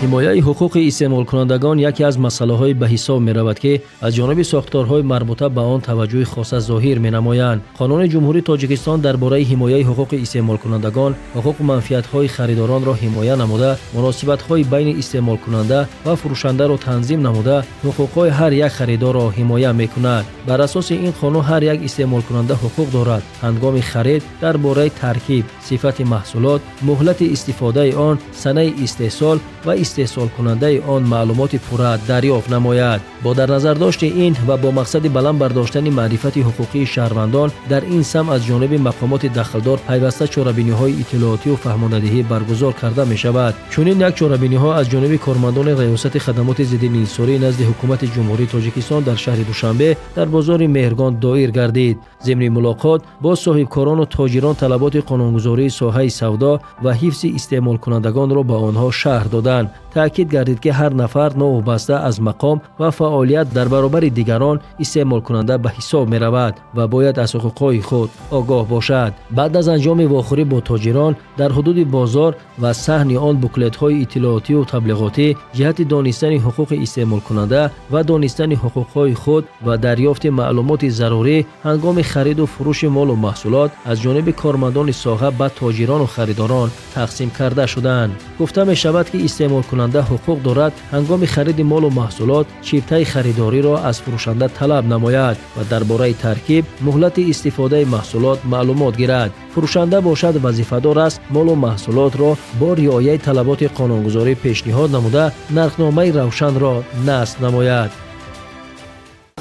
ҳимояи ҳуқуқи истеъмолкунандагон яке аз масъалаҳои ба ҳисоб меравад, ки аз ҷониби сохторҳои марбута ба он таваҷҷӯҳи хоса зоҳир менамоянд. қонуни ҷумҳурии Тоҷикистон дар бораи ҳимояи ҳуқуқи истеъмолкунандагон ҳуқуқу манфиатҳои харидоронро ҳимоя намуда, муносибатҳои байни истеъмолкунанда ва фурӯшандаро танзим намуда, ҳуқуқҳои ҳар як харидорро ҳимоя мекунад. бар асоси ин қонун ҳар як истеъмолкунанда ҳуқуқ дорад ҳангоми харид дар бораи таркиб, сифати маҳсулот, муҳлати истифодаи он, санаи истеҳсол ва истеҳсолкунандаи он маълумоти пурра дарёфт намояд. бо дар назардошти ин ва бо мақсади баланд бардоштани маърифати ҳуқуқии шаҳрвандон дар ин сам аз ҷониби мақомоти дахлдор пайваста чорабиниҳои иттилоотию фаҳмондадиҳӣ баргузор карда мешавад. чунин як чорабиниҳо аз ҷониби кормандони раёсати хадамоти зидди инҳисорӣ назди ҳукумати ҷумҳурии Тоҷикистон дар шаҳри Душанбе дар бозори Меҳргон доир гардид. зимни мулоқот бо соҳибкорону тоҷирон талаботи қонунгузории соҳаи савдо ва ҳифзи истеъмолкунандагонро ба онҳо шарҳ доданд. таъкид гардид, ки ҳар нафар новобаста аз мақом ва фаъолият дар баробари дигарон истеъмолкунанда ба ҳисоб меравад ва бояд аз ҳуқуқҳои худ огоҳ бошад. баъд аз анҷоми вохӯрӣ бо тоҷирон дар ҳудуди бозор ва саҳни он буклетҳои иттилоотию таблиғотӣ ҷиҳати донистани ҳуқуқи истеъмолкунанда ва донистани ҳуқуқҳои худ ва дарёфти маълумоти зарурӣ ҳангоми хариду фурӯши молу маҳсулот аз ҷониби кормандони соҳа ба тоҷирону харидорон тақсим карда шуданд. гуфта мешавад, ки истеъмолкунанда ҳуқуқ дорад ҳангоми хариди молу маҳсулот чиптаи харидориро аз фурӯшанда талаб намояд ва дар бораи таркиб, муҳлати истифодаи маҳсулот маълумот гирад. фурӯшанда бошад вазифадор аст молу маҳсулотро бо риояи талаботи қонунгузорӣ пешниҳод намуда, нархномаи равшанро насб намояд.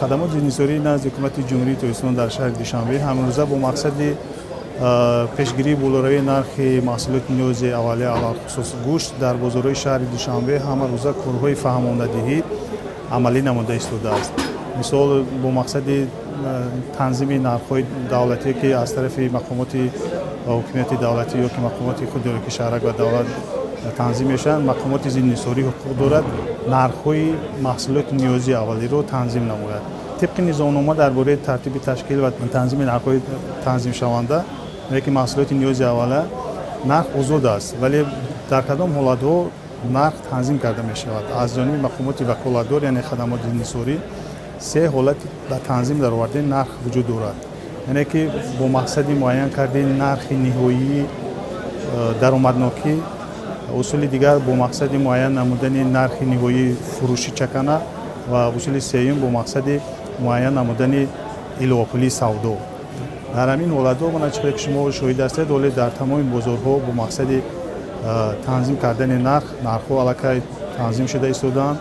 خدمات زیرنثاری نزد حکومت جمهوری تویستان در شهر دوشنبه همروزه با مقصد پیشگیری بالاترین نرخ محصولات نیاز اولیه علاوه خصوص گوشت در بازارهای شهر دوشنبه همه روزه کارهای فهماندهی عملی نموده ایستاده است. مثال با مقصد تنظیم نرخ‌های دولتی که از طرف مقامات حکومت دولتی یا که مقامات خود شهرک و دولت تنظیم میشن، مقامات زیرنثاری حقوق دارد نرخ‌های محصولات نیازی اولیه رو تنظیم نماید. طبق نظامنامه درباره ترتیب تشکیل و تنظیم نرخ‌های تنظیم شونده میگه که محصولات نیازی اولیه نرخ آزاد است، ولی در کدام حالت‌ها نرخ تنظیم کرده میشود. از جانب مقامات وکالتدار یعنی خدمات زیرنثاری سه حالت در تنظیم در آورده نرخ وجود دارد. یعنی که با مقصد معین کرده نرخ نهایی درآمدناکی، اصول دیگر با مقصد معین نمودن نرخ نهایی فروشی چکانه و اصول سوم با مقصد معین نمودن اضافه سودا. در همین حالت‌ها من چیزی که شما شاهد هستید، ولی در تمام بازارها با مقصد تنظیم کردن نرخ‌ها علاقه تنظیم شده ایستادند.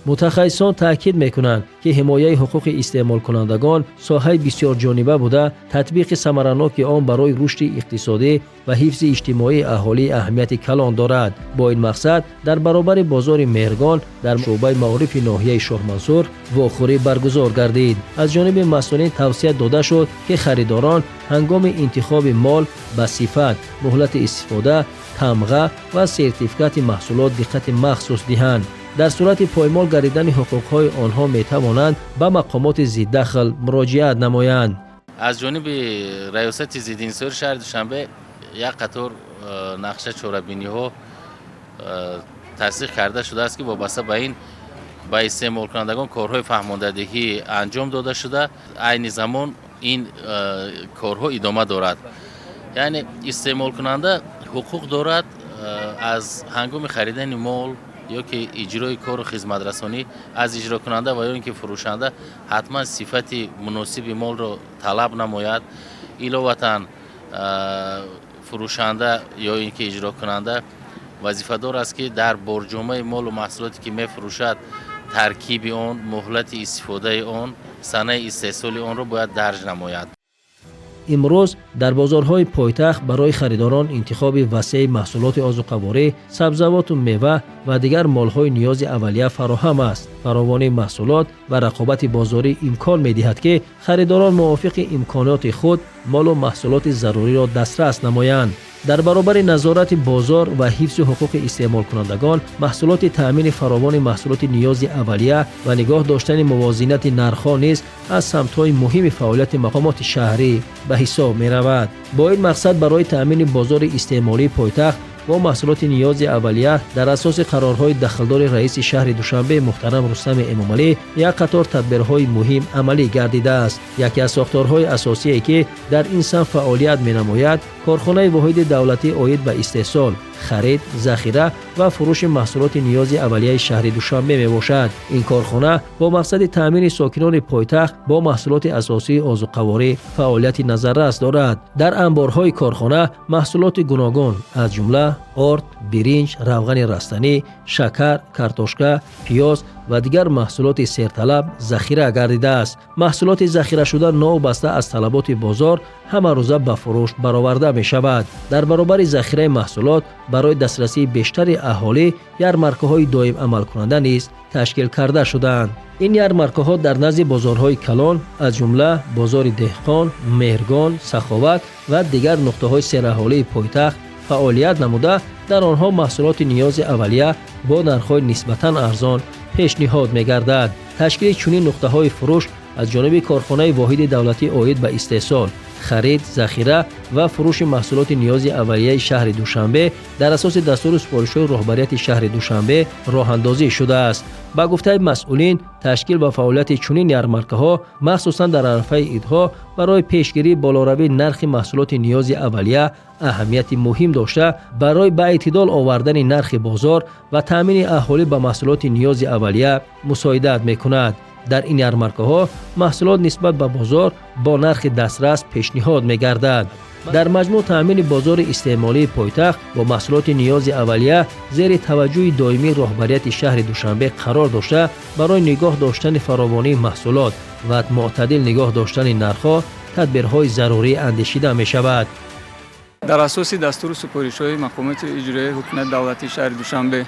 متخصصان تاکید میکنند که حمایه حقوق استعمالکنندگان ساحه بسیار جانبه بوده، تطبیق ثمرناک آن برای رشد اقتصادی و حفظ اجتماعی اهالی اهمیت کلان دارد. با این مقصد در برابر بازار مهرگان در شعبه معارف ناحیه شاه منصور واخوری برگزار گردید. از جانب مسئولین توصیه داده شد که خریداران هنگام انتخاب مال به صفت، مهلت استفاده، تمغه و سرتیفیکات محصولات دقت مخصوص دهند. در صورت پایمال گردیدن حقوقهای آنها میتوانند به مقامات ضددخل مراجعت نمایند. از جانب ریاست ضد انحصاری شهر دوشنبه یک قطار نقشه چهاربینی ها تصدیق کرده شده است که وابسته به این به استعمال کنندگان کارهای فهماندهی انجام داده شده. عین زمان این کارها ادامه دارد. یعنی استعمال کننده حقوق دارد از هنگام خریدن مال یا که اجرای کار و خدمت رسانی از اجرا کننده و یا اینکه فروشنده حتما صفت مناسب مال را طلب نماید. علاوه فروشنده یا اینکه اجرا کننده وظیفه دار است که در برجامه مال و محصولاتی که میفروشد ترکیب آن، مهلت استفاده آن، صنایع استحصال آن را باید درج نماید. امروز در بازارهای پایتخت برای خریداران انتخاب وسیع محصولات آذوقه‌واری، سبزیجات و میوه و دیگر مالهای نیاز اولیه فراهم است. فراوانی محصولات و رقابت بازاری امکان می‌دهد که خریداران موافق امکانات خود مال و محصولات ضروری را دسترس نمایند. در برابر نظارت بازار و حفظ حقوق استعمال کنندگان، محصولات تأمین فراوان محصولات نیاز اولیه و نگاه داشتن موازنت نرخ‌ها نیز از سمت‌های مهم فعالیت مقامات شهری به حساب می‌رود. با این مقصد برای تأمین بازار استعمالی پایتخت با محصولات نیاز اولیه در اساس قرارهای دخلدار رئیس شهر دوشنبه محترم رستم امامعلی یک قطار تدبیرهای مهم عملی گردیده است. یکی از ساختارهای اساسی که در این صنف فعالیت می‌نماید کارخانه واحد دولتی عاید به استحصال، خرید، ذخیره و فروش محصولات نیاز اولیه شهر دوشنبه میباشد. این کارخانه با مقصد تامین ساکنان پایتخت با محصولات اساسی آذوقه‌واری فعالیت نظررس دارد. در انبارهای کارخانه محصولات گوناگون از جمله آرد، برنج، روغن رستنی، شکر، کارتوشکا، پیاز و دیگر محصولات سرطلب ذخیره گردیده است. محصولات ذخیره شده نوبسته از طلبات بازار همه روزه به فروش برآورده می شود. در برابر ذخیره محصولات برای دسترسی بیشتر اهالی یارمارکه‌های دائم عمل کننده نیز تشکیل کرده شدند. این یارمارکه‌ها در نزد بازارهای کلان از جمله بازار دهقان، مهرگان، سخاوت و دیگر نقطه‌های سراحالی پایتخت فعالیت نموده در آنها محصولات نیاز اولیه با نرخ‌های نسبتاً ارزان پیشنهاد می‌گردد. تشکیل چنین نقطه‌های فروش از جانب کارخانه واحد دولتی عاید به استحصال، خرید، ذخیره و فروش محصولات نیاز اولیه شهر دوشنبه در اساس دستور سپارش‌های رهبریت شهر دوشنبه راه اندازی شده است. با گفته مسئولین تشکیل و فعالیت چنین یارمارکه‌ها مخصوصاً در عرفه عیدها برای پیشگیری بالاروی نرخ محصولات نیاز اولیه اهمیت مهم داشته برای به اعتدال آوردن نرخ بازار و تامین اهالی به محصولات نیاز اولیه مساعدت می‌کند. در این یارمارکه‌ها محصولات نسبت به بازار با نرخ دسترس پیشنهاد می‌گردد. در مجموع تامین بازار استعمالی پایتخت با محصولات نیاز اولیه زیر توجه دائمی رهبریت شهر دوشنبه قرار داشته برای نگاه داشتن فراوانی محصولات و معتدل نگاه داشتن نرخ‌ها تدبیرهای ضروری اندیشیده می‌شود. در اساس دستور سپارش‌های مقامات اجرایی حکومت دولتی شهر دوشنبه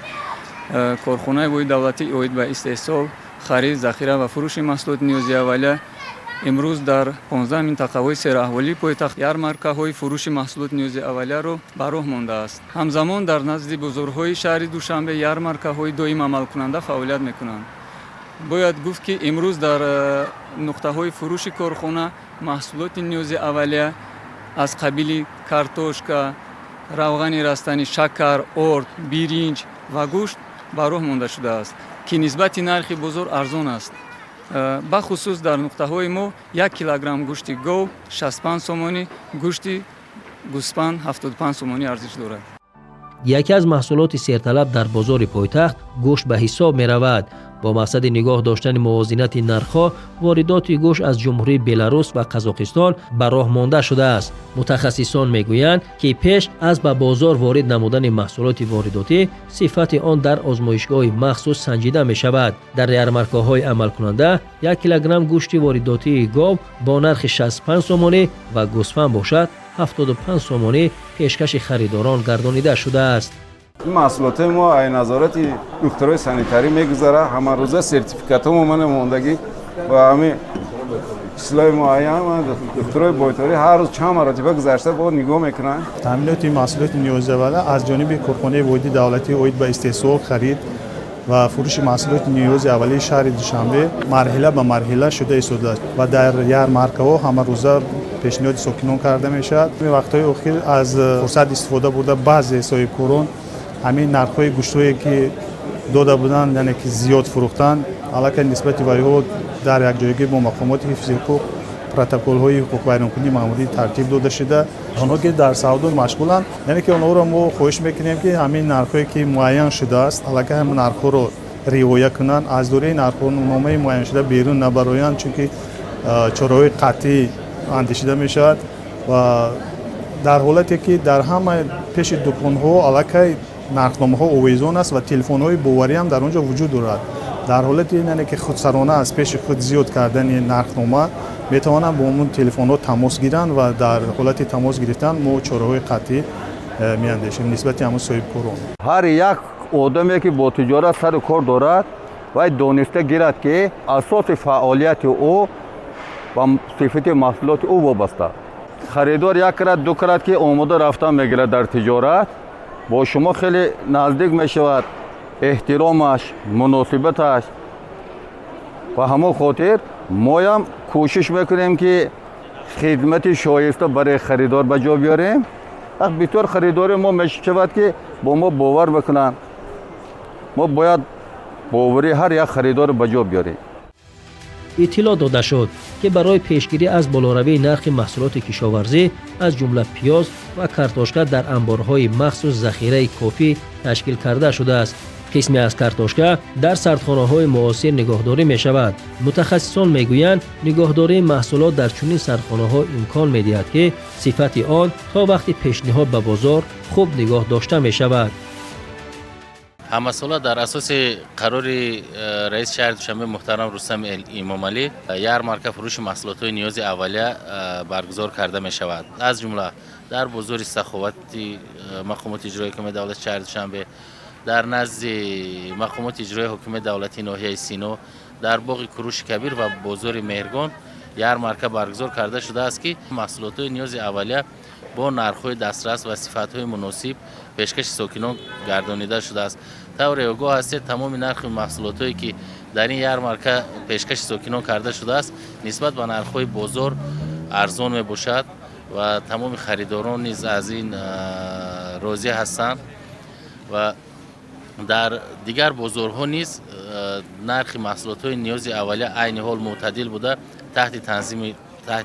کارخانه واحد دولتی عاید به استحصال، خرید، ذخیره و فروش محصولات نیازی اولیه امروز در 15 منطقه‌های سراحالی پایتخت یارمارکه‌های فروش محصولات نیازی اولیه را به راه مانده است. همزمان در نزد بازارهای شهر دوشنبه یارمارکه‌های دائم عمل کننده فعالیت می‌کنند. باید گفت که امروز در نقطه‌های فروش کارخانه محصولات نیازی اولیه از قبیل کارتوشکا، روغن رستنی، شکر، آرد، برنج و گوشت به راه مانده شده است که نسبت نرخ بازار ارزان است. به خصوص در نقطه‌های ما 1 کیلوگرم گوشت گاو 65 سومانی، گوشت گوسفند 75 سومانی ارزش دارد. یکی از محصولات سرطلب در بازار پایتخت گوشت به حساب می رود. با مقصد نگاه داشتن موازنت نرخ‌ها واردات گوشت از جمهوری بلاروس و قزاقستان به راه مانده شده است. متخصصان میگویند که پیش از به بازار وارد نمودن محصولات وارداتی صفت آن در آزمایشگاه مخصوص سنجیده می شود. در یارمارکه‌های عمل کننده 1 کیلوگرم گوشت وارداتی گاو با نرخ 65 سومانی و گوسفند باشد 75 سومانی پیشکش خریداران گردانیده شده است. این محصولات ما ای نظارت دکترای سانیتاری میگذاره، همه روزه سرتیفیکات ما ماندگی و همه اصلاح معین دکترای بایتاری هر روز چند مرتبه گذشته با نگاه میکنن. تامینات محصولات نیاز اولیه از جانب کارخانه واحد دولتی عاید به استحصال، خرید و فروش محصولات نیاز اولیه شهر دوشنبه مرحله به مرحله شده ایستاده و در یارمارکه‌ها همه روزه پیشنهاد ساکنان کرده میشد. وقت‌های اخیر از فرصت استفاده برده بعضی صاحبکاران همین نرخ‌های گوشت‌هایی که داده بودند یعنی که زیاد فروختن علاوه نسبت ویها در یک جایگی با مقامات حفظ حقوق پروتکل‌های حقوق بین‌المللی معمولی ترتیب داده شده. آنها که در سودا مشغولند یعنی که آنها را ما خواهش می‌کنیم که همین نرخ‌هایی که معین شده است علاوه همین نرخ‌ها را رعایت کنند، از دوره نرخ‌نامه معین شده بیرون نبرایند، چون که چاره‌های قطعی اندیشیده می‌شود و در حالتی که در همه پیش دکان‌ها علاوه نرخنامه‌ها اویزون است و تلفن‌های باوری هم در اونجا وجود دارد. در حالتی یعنی که خودسرانه از پیش خود زیاد کردن نرخنامه میتوانند با اون تلفن‌ها تماس گیرند و در حالت تماس گرفتن ما چاره‌های قطعی میاندیشیم نسبت همون صاحبکاران. هر یک آدمی که با تجارت سر کار دارد و دانسته گیرد که اساس فعالیت او و صفت محصولات او وابسته. خریدار یک کرد دو کرد که آماده رفتن میگیرد در تجارت با شما خیلی نزدیک می شود، احترامش، مناسبتش و همه خاطر ما هم کوشش میکنیم که خدمت شایسته برای خریدار به جا بیاریم. بطور خریدار ما می شود که با ما باور بکنن. ما باید باوری هر یک خریدار به جا بیاریم. اطلاع داده شد که برای پیشگیری از بالاروی نرخ محصولات کشاورزی از جمله پیاز و کارتوشکا در انبارهای مخصوص ذخیره کافی تشکیل کرده شده است. قسمی از کارتوشکا در سردخانه‌های معاصر نگهداری می‌شود. متخصصان می‌گویند نگهداری محصولات در چنین سردخانه‌ها امکان می‌دهد که صفت آن تا وقتی پیشنهاد به بازار خوب نگاه داشته می‌شود. همساله در اساس قرار رئیس شهر دوشنبه محترم رستم امامعلی یارمارک فروش محصولات نیاز اولیه برگزار کرده می شود. از جمله در بازار سخاوتی مقامات اجرایی حکومت دولت شهر دوشنبه، در نزد مقامات اجرایی حکومت دولتی ناحیه سینو، در باغ کوروش کبیر و بازار مهرگان یارمارک برگزار کرده شده است که محصولات نیاز اولیه با نرخ‌های دسترس و صفت‌های مناسب پیشکش ساکنان گردانیده شده است. طور آگاه هستید تمام نرخ محصولاتی که در این یارمارک پیشکش ساکنان کرده شده است نسبت به نرخ‌های بازار ارزان میباشد و تمام خریداران نیز از این راضی هستند و در دیگر بازارها نیز نرخ محصولات نیاز اولیه عین حال معتدل بوده تحت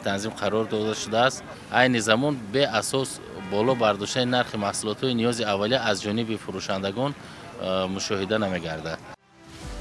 تنظیم قرار داده شده است. عین زمان به اساس بالا برداشتن نرخ محصولات نیاز اولیه از جانب فروشندگان مشاهده نمی‌گردد.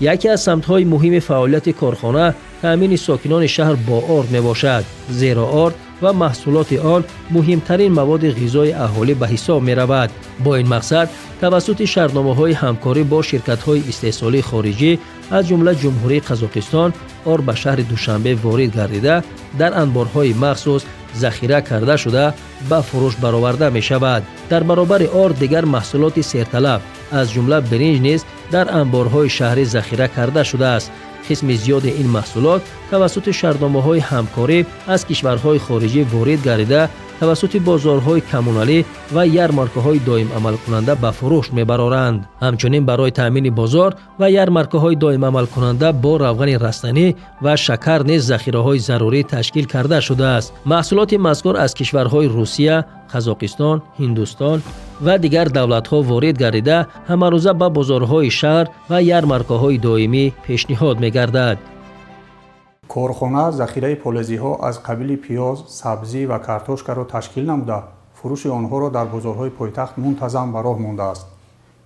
یکی از سمت‌های مهم فعالیت کارخانه تامین ساکنان شهر با آرد میباشد، زیرا آرد و محصولات آن مهمترین مواد غذای اهالی به حساب می‌رود. با این مقصد توسط شرطنامه‌های همکاری با شرکت‌های استحصالی خارجی از جمله جمهوری قزاقستان آرد به شهر دوشنبه وارد گردیده در انبارهای مخصوص ذخیره کرده شده به فروش برآورده می‌شود. در برابر آرد دیگر محصولات سرطلب از جمله برنج نیز در انبارهای شهری ذخیره کرده شده است. قسم زیاد این محصولات توسط شرطنامه‌های همکاری از کشورهای خارجی وارد گردیده توسط بازارهای کمونالی و یارمارکه‌های دائم عمل کننده به فروش می‌برند. همچنین برای تامین بازار و یارمارکه‌های دائم عمل کننده با روغن رستنی و شکر نیز ذخیره‌های ضروری تشکیل کرده شده است. محصولات مذکور از کشورهای روسیه، قزاقستان، هندوستان و دیگر دولت‌ها وارد گردیده همروزه به بازارهای شهر و یارمارکه‌های دائمی پیشنهاد می‌گردد. کارخانه ذخیره فلزی‌ها از قبیل پیاز، سبزی و کارتوشکا را تشکیل نموده فروش آنها را در بازارهای پایتخت منتظم به راه مانده است.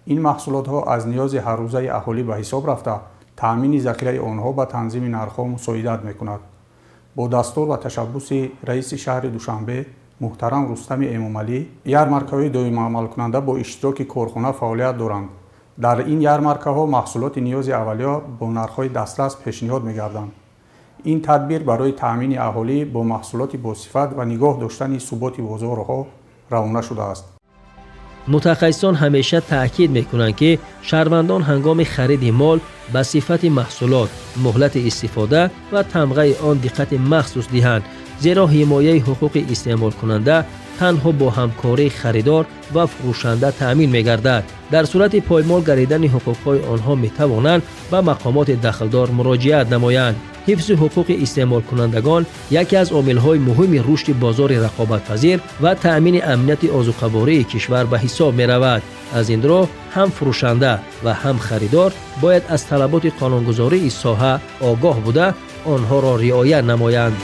این محصولات‌ها از نیاز هر روزه اهالی به حساب رفته تأمین ذخیره آنها به تنظیم نرخ‌ها مساعدت می‌کند. با دستور و تشبث رئیس شهر دوشنبه محترم رستم امامعلی یارمارک‌های دائم عمل کننده با اشتراک کارخانه فعالیت دارند. در این یارمارک‌ها محصولات نیاز اولیه با نرخ‌های دسترس پیشنهاد می‌گردند. این تدبیر برای تأمین اهالی با محصولات با صفت و نگاه داشتن ثبات بازارها روانه شده است. متخصصان همیشه تأکید می‌کنند که شهروندان هنگام خرید مال به صفت محصولات، مهلت استفاده و تمغه آن دقت مخصوص دهند، زیرا حمایه حقوق استعمال کننده تنها با همکاری خریدار و فروشنده تأمین می‌گردد. در صورت پایمال گردیدن حقوق‌های آنها می‌توانند به مقامات دخلدار مراجعت نمایند. حفظ حقوق استعمال کنندگان یکی از عامل‌های مهم رشد بازار رقابت‌پذیر و تأمین امنیت آذوقه‌واری کشور به حساب می‌رود. از این رو هم فروشنده و هم خریدار باید از طلبات قانونگذاری ساحه آگاه بوده آنها را رعایت نمایند.